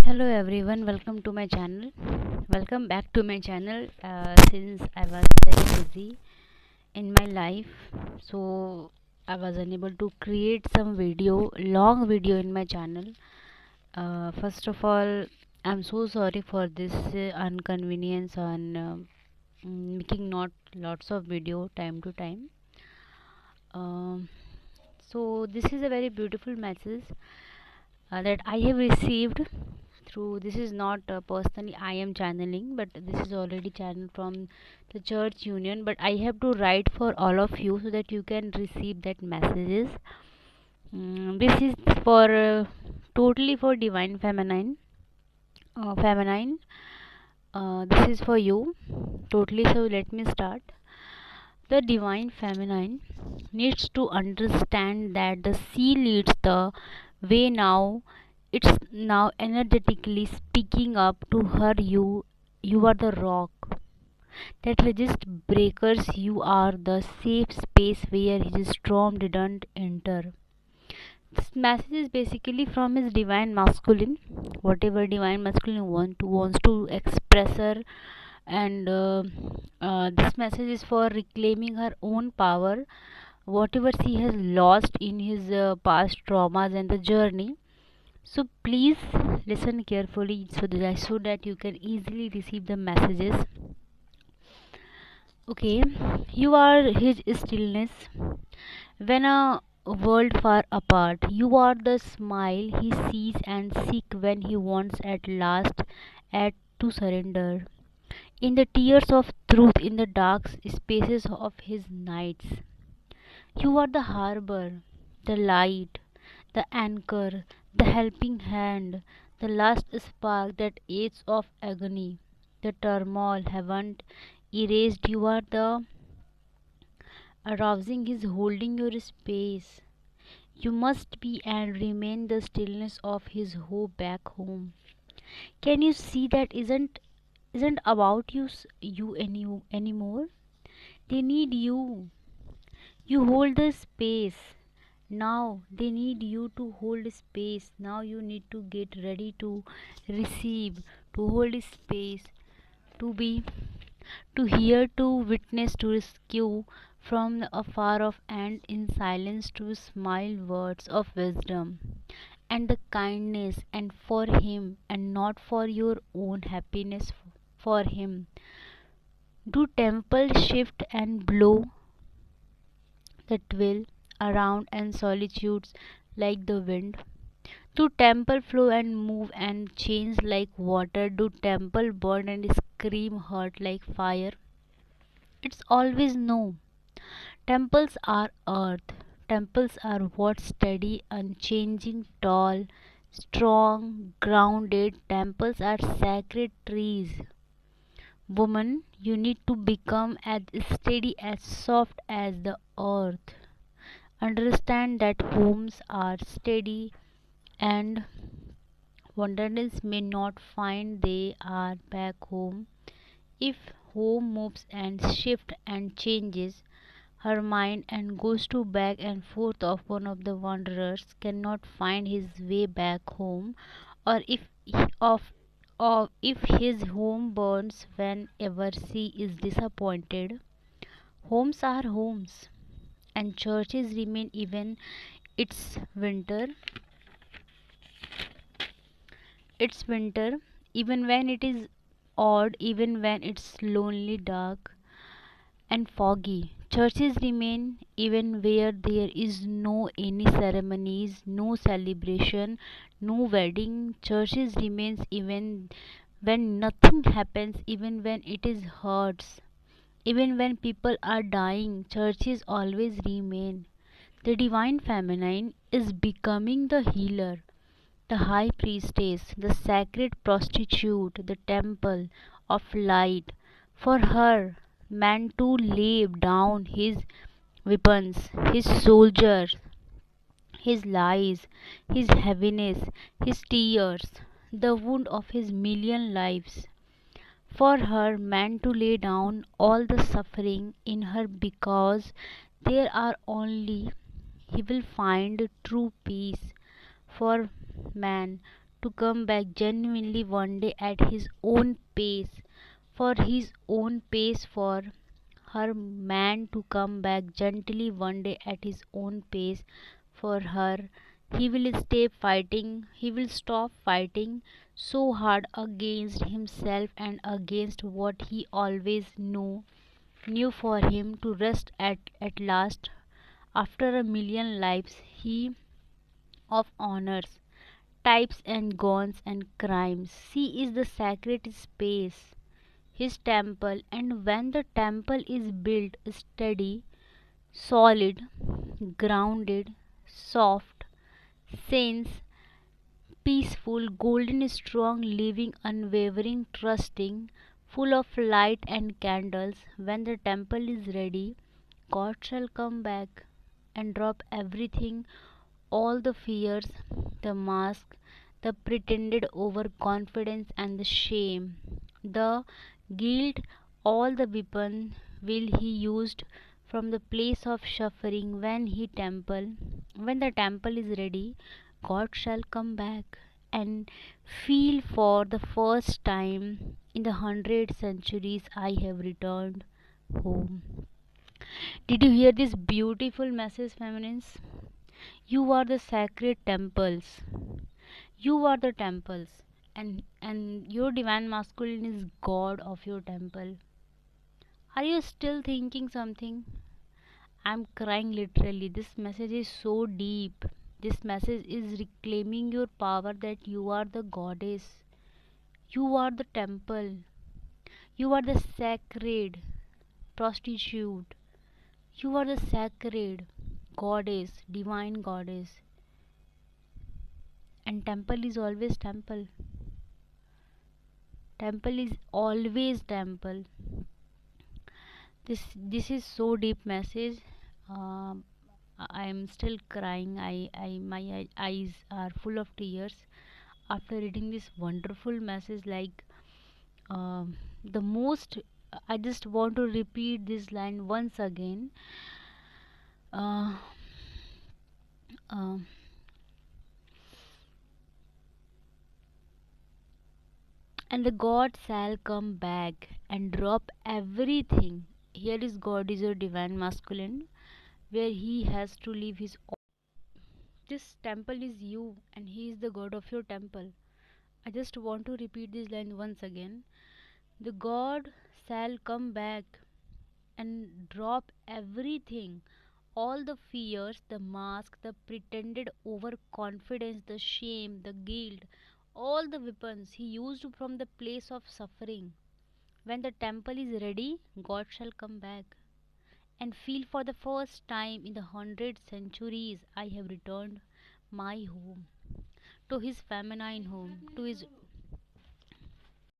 Hello everyone, welcome to my channel. Welcome back to my channel. Since I was very busy in my life, so I was unable to create some long video in my channel. First of all, I'm so sorry for this inconvenience on making not lots of video time to time. Um, so this is a very beautiful message that I have received through. This is not personally I am channeling, but this is already channeled from the church union. But I have to write for all of you so that you can receive that messages. This is for totally for divine feminine. Feminine. This is for you totally. So let me start. The divine feminine needs to understand that the sea leads the way now. It's now energetically speaking up to her. You are the rock that resists breakers. You are the safe space where his storm didn't enter. This message is basically from his divine masculine, whatever divine masculine wants to express her. And this message is for reclaiming her own power, whatever she has lost in his past traumas and the journey. So please listen carefully so that you can easily receive the messages. Okay, you are his stillness when a world far apart. You are the smile he sees and seek when he wants at last at to surrender. In the tears of truth, in the dark spaces of his nights, you are the harbor, the light, the anchor, the helping hand, the last spark that aids of agony. The turmoil haven't erased. You are the arousing is holding your space. You must be and remain the stillness of his hope back home. Can you see that isn't about you anymore? They need you. You hold the space. Now they need you to hold space. Now you need to get ready to receive, to hold space, to be, to hear, to witness, to rescue from the afar off and in silence to smile words of wisdom and the kindness and for him and not for your own happiness for him. Do temple shift and blow the twill around and solitudes like the wind? Do temple flow and move and change like water? Do temple burn and scream hurt like fire? It's always no. Temples are earth. Temples are what steady, unchanging, tall, strong, grounded. Temples are sacred trees. Woman, you need to become as steady, as soft as the earth. Understand that homes are steady and wanderers may not find they are back home. If home moves and shifts and changes her mind and goes to back and forth of one of the wanderers cannot find his way back home, or of or if his home burns whenever she is disappointed. Homes are homes and churches remain even it's winter. It's winter, even when it is odd, even when it's lonely, dark, and foggy. Churches remain even where there is no any ceremonies, no celebration, no wedding. Churches remains even when nothing happens, even when it is hurts, even when people are dying. Churches always remain. The divine feminine is becoming the healer, the high priestess, the sacred prostitute, the temple of light. For her, man to lay down his weapons, his soldiers, his lies, his heaviness, his tears, the wound of his million lives. For her, man to lay down all the suffering in her because there are only he will find true peace. For man to come back genuinely one day at his own pace, for his own pace, for her man to come back gently one day at his own pace for her. He will stay fighting, he will stop fighting so hard against himself and against what he always knew for him to rest at last after a million lives he of honors, types and guns and crimes. Sea is the sacred space, his temple, and when the temple is built steady, solid, grounded, soft, sense, peaceful, golden, strong, living, unwavering, trusting, full of light and candles, when the temple is ready, God shall come back and drop everything, all the fears, the mask, the pretended overconfidence and the shame, the guilt, all the weapon will he used from the place of suffering when the temple is ready, God shall come back and feel for the first time in the 100 centuries I have returned home. Did you hear this beautiful message, feminines? You are the sacred temples. You are the temples. And your divine masculine is God of your temple. Are you still thinking something? I'm crying literally. This message is so deep. This message is reclaiming your power that you are the goddess. You are the temple. You are the sacred prostitute. You are the sacred goddess, divine goddess. And temple is always temple. Temple is always temple. This is so deep message. um, I am still crying. My eyes are full of tears after reading this wonderful message. Like, the most, I just want to repeat this line once again. uh, uh, and the God shall come back and drop everything. Here is God is your divine masculine, where he has to leave his. This temple is you, and he is the God of your temple. I just want to repeat this line once again. The God shall come back and drop everything, all the fears, the mask, the pretended overconfidence, the shame, the guilt, all the weapons he used from the place of suffering. When the temple is ready, God shall come back and feel for the first time in the 100 centuries I have returned my home, to his feminine home, to his